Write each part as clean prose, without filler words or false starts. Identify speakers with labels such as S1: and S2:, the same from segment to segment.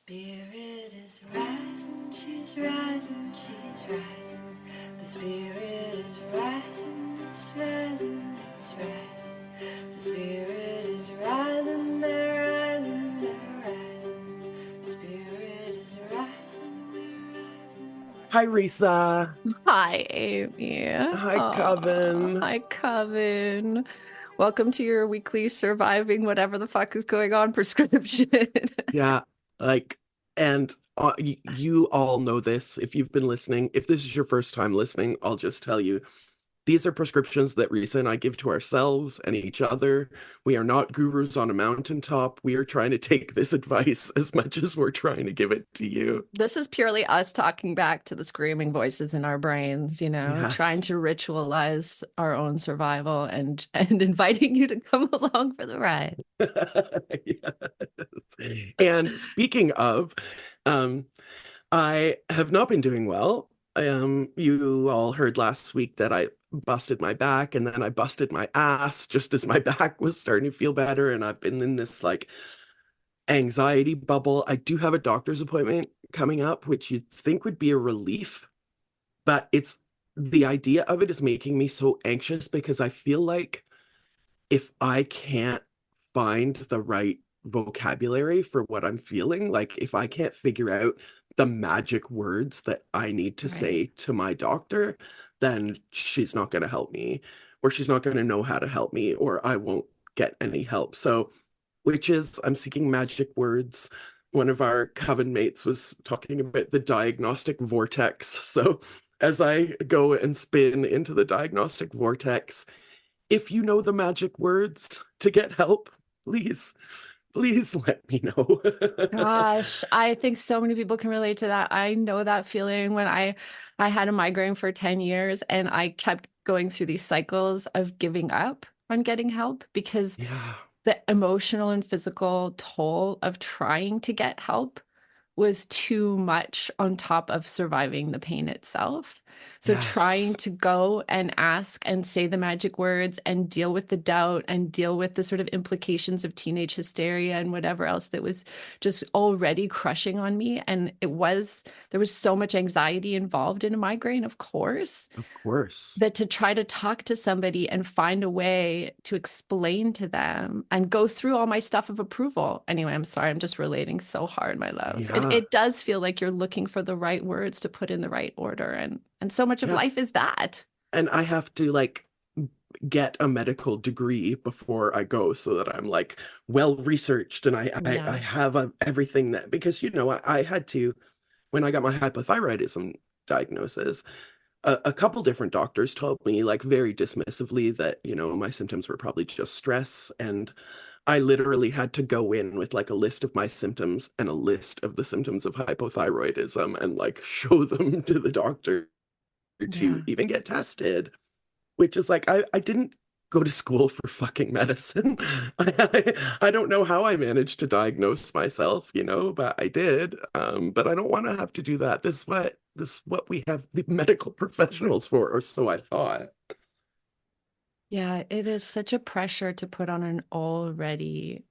S1: spirit is rising, she's rising, she's rising. The spirit is rising, it's rising, it's rising. The spirit is rising, they're rising, they're rising. The spirit is rising, we're rising.
S2: Hi, Risa.
S3: Hi, Amy.
S2: Hi,
S3: Aw,
S2: Coven.
S3: hi, Coven. Welcome to your weekly surviving whatever the fuck is going on prescription.
S2: Yeah, like, and you all know this if you've been listening. If this is your first time listening, I'll just tell you these are prescriptions that Risa and I give to ourselves and each other. We are not gurus on a mountaintop. We are trying to take this advice as much as we're trying to give it to you.
S3: This is purely us talking back to the screaming voices in our brains, trying
S2: Yes.
S3: to ritualize our own survival and inviting you to come along for the ride.
S2: Yes. And speaking of, um, I have not been doing well. You all heard last week that I busted my back and then I busted my ass just as my back was starting to feel better. And I've been in this like anxiety bubble. I do have a doctor's appointment coming up, which you'd think would be a relief, but it's the idea of it is making me so anxious because I feel like if I can't find the right vocabulary for what I'm feeling, like if I can't figure out the magic words that I need to
S3: Right.
S2: say to my doctor, then she's not going to help me, or she's not going to know how to help me, or I won't get any help. So, which is, I'm seeking magic words. One of our coven mates was talking about the diagnostic vortex. So, as I go and spin into the diagnostic vortex, if you know the magic words to get help, please, please let me know.
S3: Gosh, I think so many people can relate to that. I know that feeling when I had a migraine for 10 years and I kept going through these cycles of giving up on getting help because
S2: Yeah,
S3: the emotional and physical toll of trying to get help was too much on top of surviving the pain itself. So trying
S2: yes.
S3: to go and ask and say the magic words and deal with the doubt and deal with the sort of implications of teenage hysteria and whatever else that was just already crushing on me. And there was so much anxiety involved in a migraine, of course,
S2: Of course.
S3: that to try to talk to somebody and find a way to explain to them and go through all my stuff of approval. Anyway, I'm sorry, I'm just relating so hard, my love. It,
S2: Yeah.
S3: it does feel like you're looking for the right words to put in the right order. And so much of
S2: Yeah.
S3: life is that.
S2: And I have to like get a medical degree before I go so that I'm like well researched and I
S3: Yeah.
S2: have everything that because I had to when I got my hypothyroidism diagnosis, a couple different doctors told me like very dismissively that my symptoms were probably just stress, and I literally had to go in with like a list of my symptoms and a list of the symptoms of hypothyroidism and like show them to the doctor to
S3: Yeah.
S2: even get tested, which is like I didn't go to school for fucking medicine. I don't know how I managed to diagnose myself, but I did. But I don't want to have to do that. This is what we have the medical professionals for, or so I thought.
S3: Yeah, it is such a pressure to put on an already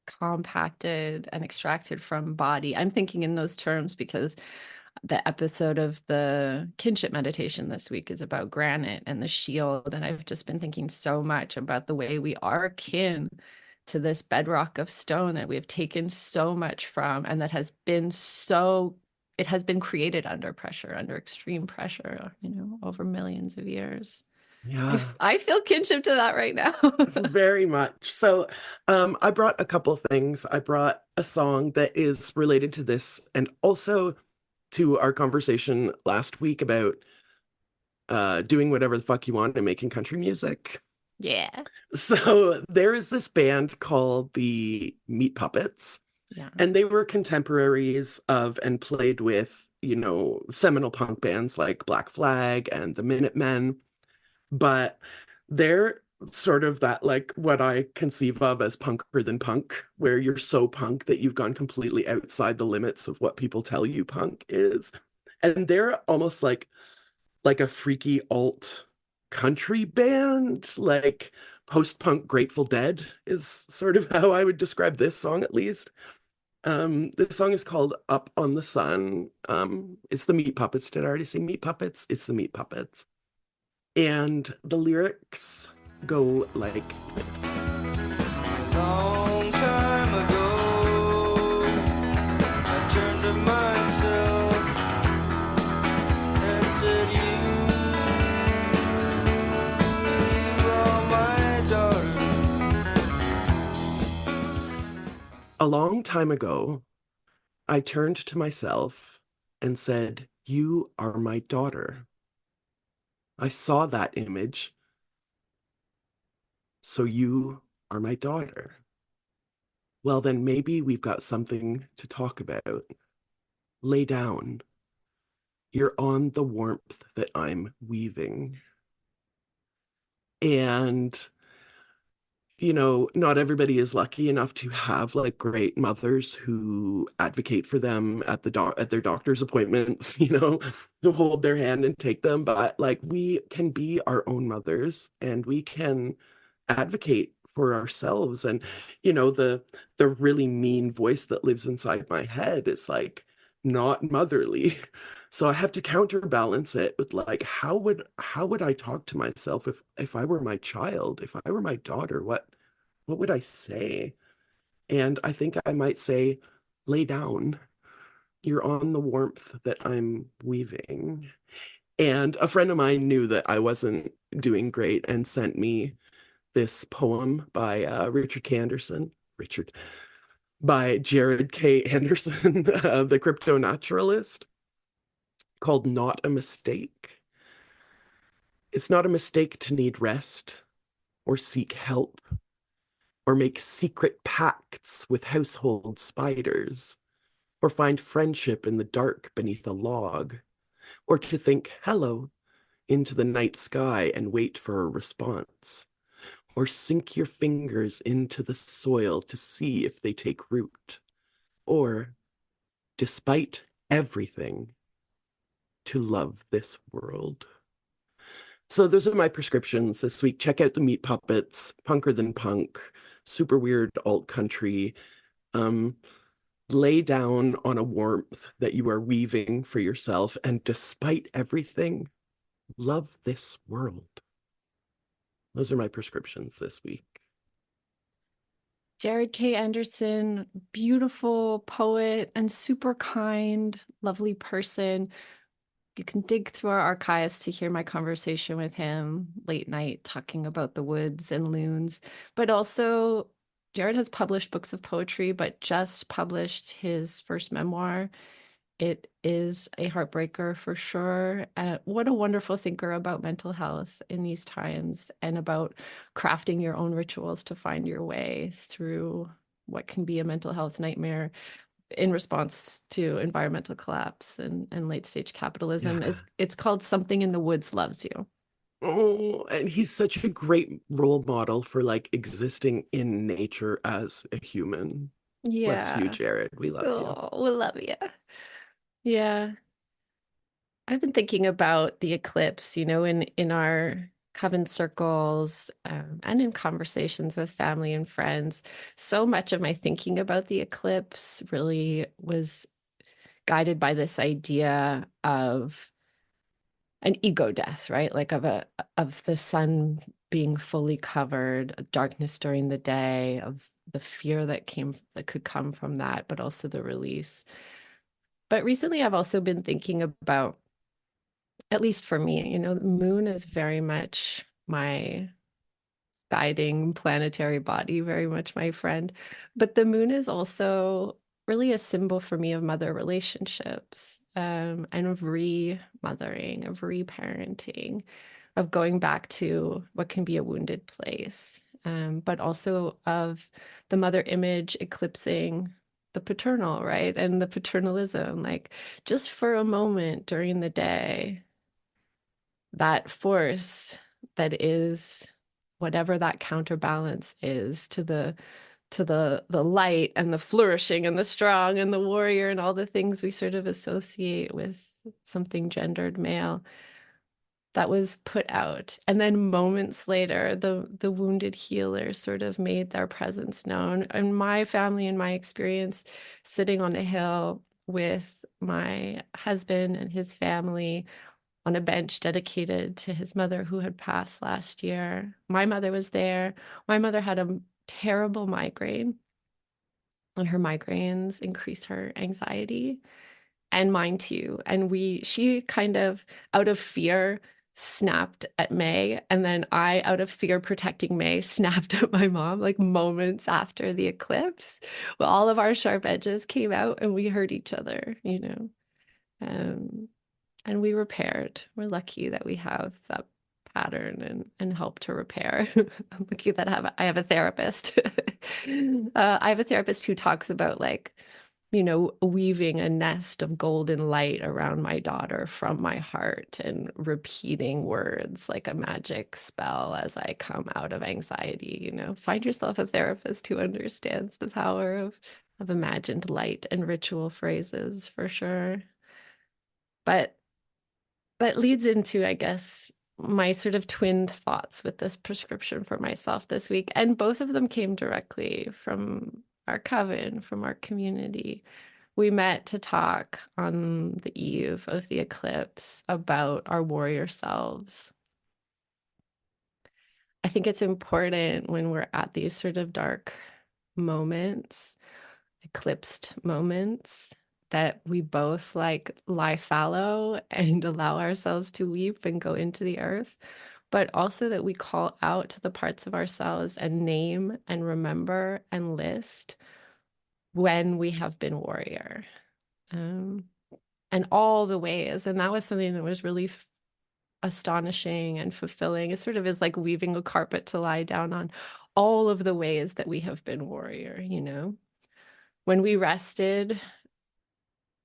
S3: compacted and extracted from body. I'm thinking in those terms because the episode of the kinship meditation this week is about granite and the shield. And I've just been thinking so much about the way we are kin to this bedrock of stone that we have taken so much from, and that has been it has been created under pressure, under extreme pressure, over millions of years. I,
S2: Yeah,
S3: I feel kinship to that right now.
S2: very much. So, I brought a couple of things. I brought a song that is related to this and also to our conversation last week about doing whatever the fuck you want and making country music.
S3: Yeah.
S2: So there is this band called the Meat Puppets,
S3: Yeah.
S2: and they were contemporaries of and played with, seminal punk bands like Black Flag and the Minutemen. But they're sort of that, like what I conceive of as punker than punk, where you're so punk that you've gone completely outside the limits of what people tell you punk is. And they're almost like a freaky alt country band, like post-punk Grateful Dead is sort of how I would describe this song at least. This song is called Up on the Sun. It's the Meat Puppets. Did I already say Meat Puppets? It's the Meat Puppets. And the lyrics go like this.
S4: Long time ago, I turned to myself and said, you are my daughter.
S2: A long time ago, I turned to myself and said, "You are my daughter." I saw that image, so you are my daughter. Well, then maybe we've got something to talk about. Lay down. You're on the warmth that I'm weaving. And not everybody is lucky enough to have like great mothers who advocate for them at at their doctor's appointments, to hold their hand and take them. But like we can be our own mothers and we can advocate for ourselves. And the really mean voice that lives inside my head is like not motherly. So I have to counterbalance it with like how would I talk to myself if I were my child, if I were my daughter, what would I say? And I think I might say, lay down. You're on the warmth that I'm weaving. And a friend of mine knew that I wasn't doing great and sent me this poem by Richard K. Anderson. Richard, by Jared K. Anderson, the crypto naturalist, called Not a Mistake. It's not a mistake to need rest or seek help or make secret pacts with household spiders or find friendship in the dark beneath a log or to think hello into the night sky and wait for a response or sink your fingers into the soil to see if they take root or, despite everything, to love this world. So those are my prescriptions this week. Check out the Meat Puppets, Punker Than Punk, super weird alt country. Lay down on a warmth that you are weaving for yourself, and despite everything, love this world. Those are my prescriptions this week.
S3: Jared K. Anderson, beautiful poet and super kind, lovely person. You can dig through our archives to hear my conversation with him late night talking about the woods and loons. But also, Jared has published books of poetry, but just published his first memoir. It is a heartbreaker for sure. What a wonderful thinker about mental health in these times and about crafting your own rituals to find your way through what can be a mental health nightmare in response to environmental collapse and late stage capitalism.
S2: Yeah.
S3: It's called Something in the Woods Loves You.
S2: Oh, and he's such a great role model for like existing in nature as a human. Bless you,
S3: Yeah.
S2: Jared. We love you.
S3: Oh, we love you. Yeah. I've been thinking about the eclipse, in our coven circles and in conversations with family and friends. So much of my thinking about the eclipse really was guided by this idea of an ego death, right? Like of the sun being fully covered, darkness during the day, of the fear that could come from that, but also the release. But recently I've also been thinking about, at least for me, the moon is very much my guiding planetary body, very much my friend. But the moon is also really a symbol for me of mother relationships, and of re-mothering, of reparenting, of going back to what can be a wounded place, but also of the mother image eclipsing the paternal, right? And the paternalism, like just for a moment during the day, that force that is whatever that counterbalance is to the light and the flourishing and the strong and the warrior and all the things we sort of associate with something gendered male, that was put out. And then moments later, the wounded healer sort of made their presence known. And my family and my experience sitting on a hill with my husband and his family on a bench dedicated to his mother who had passed last year. My mother was there. My mother had a terrible migraine, and her migraines increased her anxiety, and mine too. And she kind of, out of fear, snapped at May, and then I, out of fear protecting May, snapped at my mom, like moments after the eclipse. Well, all of our sharp edges came out and we hurt each other, you know. And we repaired. We're lucky that we have that pattern and help to repair. I'm lucky that I have a therapist. I have a therapist who talks about, like, you know, weaving a nest of golden light around my daughter from my heart and repeating words like a magic spell as I come out of anxiety. You know, find yourself a therapist who understands the power of imagined light and ritual phrases, for sure. But that leads into, I guess, my sort of twinned thoughts with this prescription for myself this week. And both of them came directly from our coven, from our community. We met to talk on the eve of the eclipse about our warrior selves. I think it's important when we're at these sort of dark moments, eclipsed moments, that we both like lie fallow and allow ourselves to weep and go into the earth, but also that we call out to the parts of ourselves and name and remember and list when we have been warrior, and all the ways. And that was something that was really astonishing and fulfilling. It sort of is like weaving a carpet to lie down on, all of the ways that we have been warrior, you know. When we rested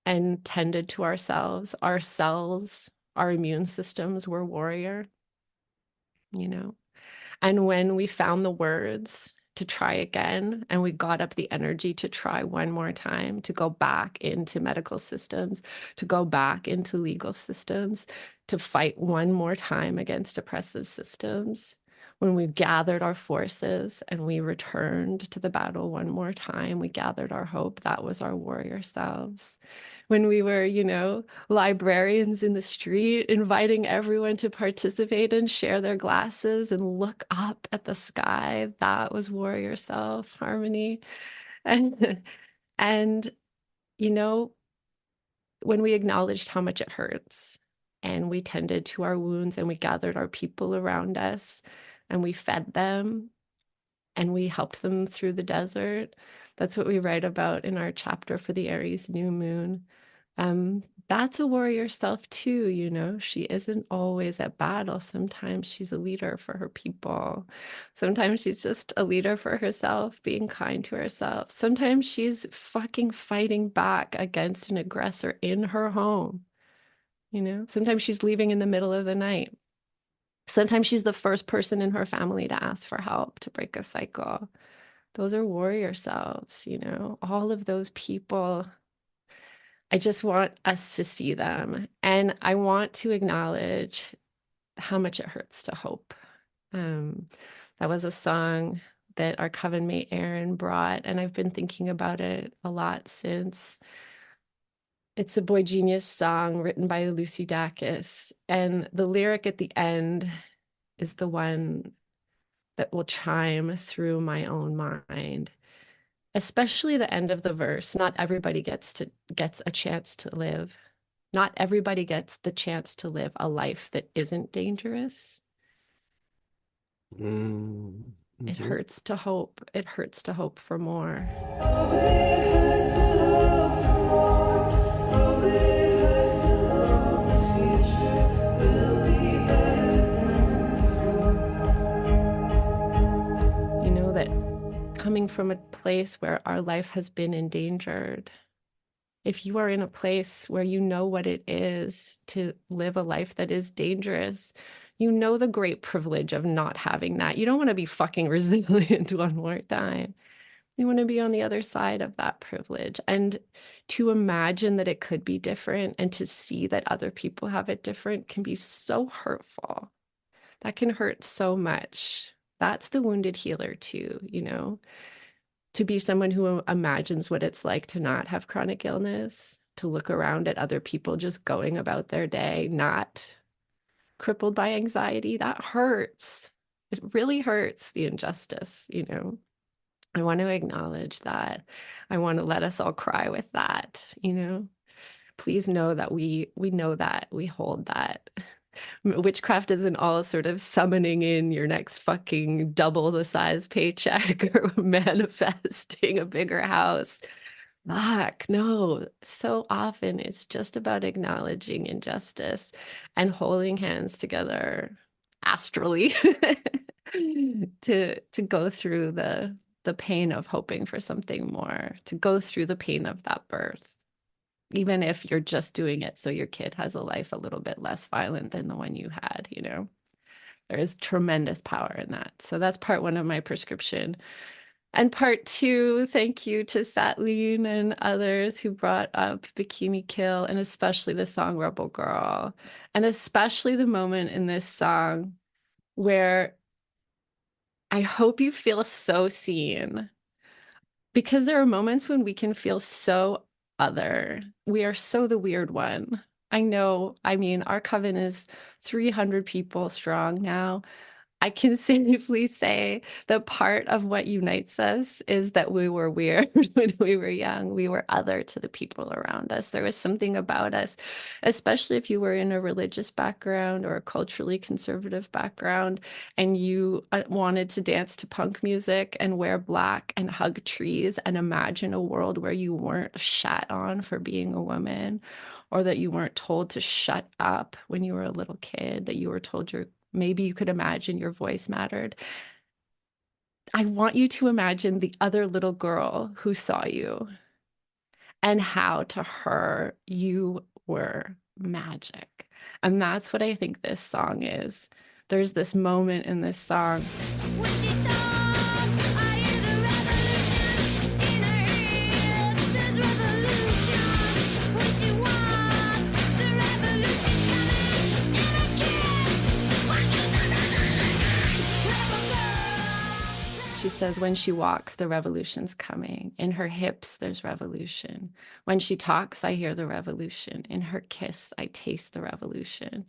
S3: and tended to ourselves, our cells, our immune systems were warrior, you know. And when we found the words to try again, and we got up the energy to try one more time, to go back into medical systems, to go back into legal systems, to fight one more time against oppressive systems, when we gathered our forces and we returned to the battle one more time, we gathered our hope, that was our warrior selves. When we were, you know, librarians in the street, inviting everyone to participate and share their glasses and look up at the sky, that was warrior self harmony. And you know, when we acknowledged how much it hurts, and we tended to our wounds, and we gathered our people around us, and we fed them, and we helped them through the desert. That's what we write about in our chapter for the Aries new moon. That's a warrior self too, you know. She isn't always at battle. Sometimes she's a leader for her people. Sometimes she's just a leader for herself, being kind to herself. Sometimes she's fucking fighting back against an aggressor in her home. You know, sometimes she's leaving in the middle of the night. Sometimes she's the first person in her family to ask for help to break a cycle. Those are warrior selves, you know, all of those people. I just want us to see them. And I want to acknowledge how much it hurts to hope. That was a song that our coven mate Erin brought, and I've been thinking about it a lot since. It's a Boy Genius song written by Lucy Dacus, and the lyric at the end is the one that will chime through my own mind, especially the end of the verse. Not everybody gets a chance to live. Not everybody gets the chance to live a life that isn't dangerous.
S2: Mm-hmm.
S3: It hurts to hope. It hurts to hope for more. You know, that coming from a place where our life has been endangered, if you are in a place where you know what it is to live a life that is dangerous, you know the great privilege of not having that. You don't want to be fucking resilient one more time. You want to be on the other side of that privilege, and to imagine that it could be different and to see that other people have it different can be so hurtful. That can hurt so much. That's the wounded healer too, you know, to be someone who imagines what it's like to not have chronic illness, to look around at other people just going about their day, not crippled by anxiety. That hurts. It really hurts, the injustice, you know. I want to acknowledge that. I want to let us all cry with that, you know. Please know that we know that, we hold that. Witchcraft isn't all sort of summoning in your next fucking double the size paycheck or manifesting a bigger house. Fuck, no. So often it's just about acknowledging injustice and holding hands together astrally to go through the pain of hoping for something more, to go through the pain of that birth, even if you're just doing it so your kid has a life a little bit less violent than the one you had, you know. There is tremendous power in that. So that's part one of my prescription. And part two, thank you to Satleen and others who brought up Bikini Kill, and especially the song Rebel Girl, and especially the moment in this song where I hope you feel so seen, because there are moments when we can feel so other. We are so the weird one. I know, I mean, our coven is 300 people strong now. I can safely say that part of what unites us is that we were weird when we were young. We were other to the people around us. There was something about us, especially if you were in a religious background or a culturally conservative background, and you wanted to dance to punk music and wear black and hug trees and imagine a world where you weren't shat on for being a woman, or that you weren't told to shut up when you were a little kid, that you were told maybe you could imagine your voice mattered. I want you to imagine the other little girl who saw you and how to her you were magic. And that's what I think this song is. There's this moment in this song.
S1: When she talks, I hear the revolution in her hips. Says revolution. When she walks, the revolution's coming in her kiss. Walking on the revolution, rebel girl.
S3: She says, when she walks, the revolution's coming. In her hips, there's revolution. When she talks, I hear the revolution. In her kiss, I taste the revolution.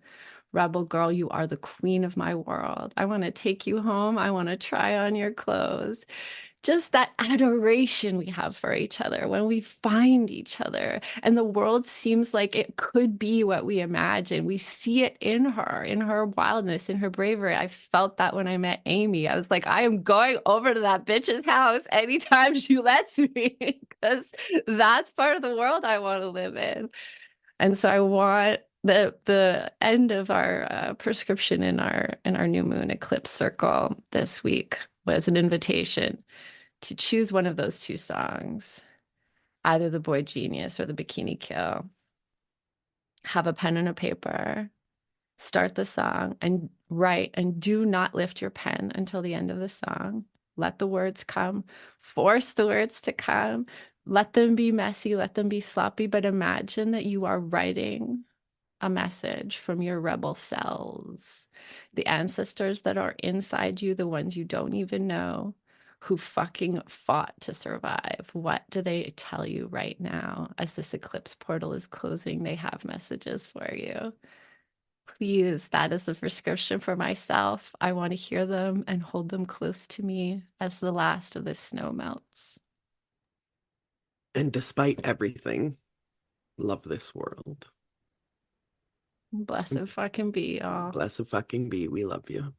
S3: Rebel girl, you are the queen of my world. I want to take you home. I want to try on your clothes. Just that adoration we have for each other when we find each other and the world seems like it could be what we imagine. We see it in her wildness, in her bravery. I felt that when I met Amy. I was like, I am going over to that bitch's house anytime she lets me, because that's part of the world I want to live in. And so I want the end of our prescription in our new moon eclipse circle this week was an invitation to choose one of those two songs, either the Boy Genius or the Bikini Kill. Have a pen and a paper, start the song and write, and do not lift your pen until the end of the song. Let the words come, force the words to come, let them be messy, let them be sloppy, but imagine that you are writing a message from your rebel cells, the ancestors that are inside you, the ones you don't even know, who fucking fought to survive. What do they tell you right now as this eclipse portal is closing? They have messages for you. Please, that is the prescription for myself. I want to hear them and hold them close to me as the last of this snow melts.
S2: And despite everything, love this world.
S3: Blessed fucking be, y'all.
S2: Blessed fucking be. We love you.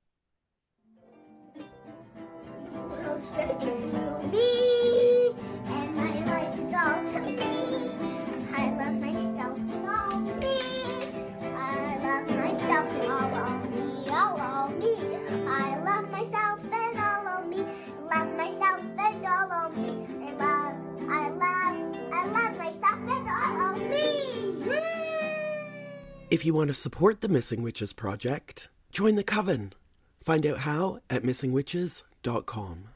S5: The world's dripping through me, and my life is all to me. I love myself and all me. I love myself and all of me, all of me. I love myself and all of me. Love myself and all of me. I love myself and all of me.
S2: If you want to support the Missing Witches Project, join the Coven. Find out how at missingwitches.com.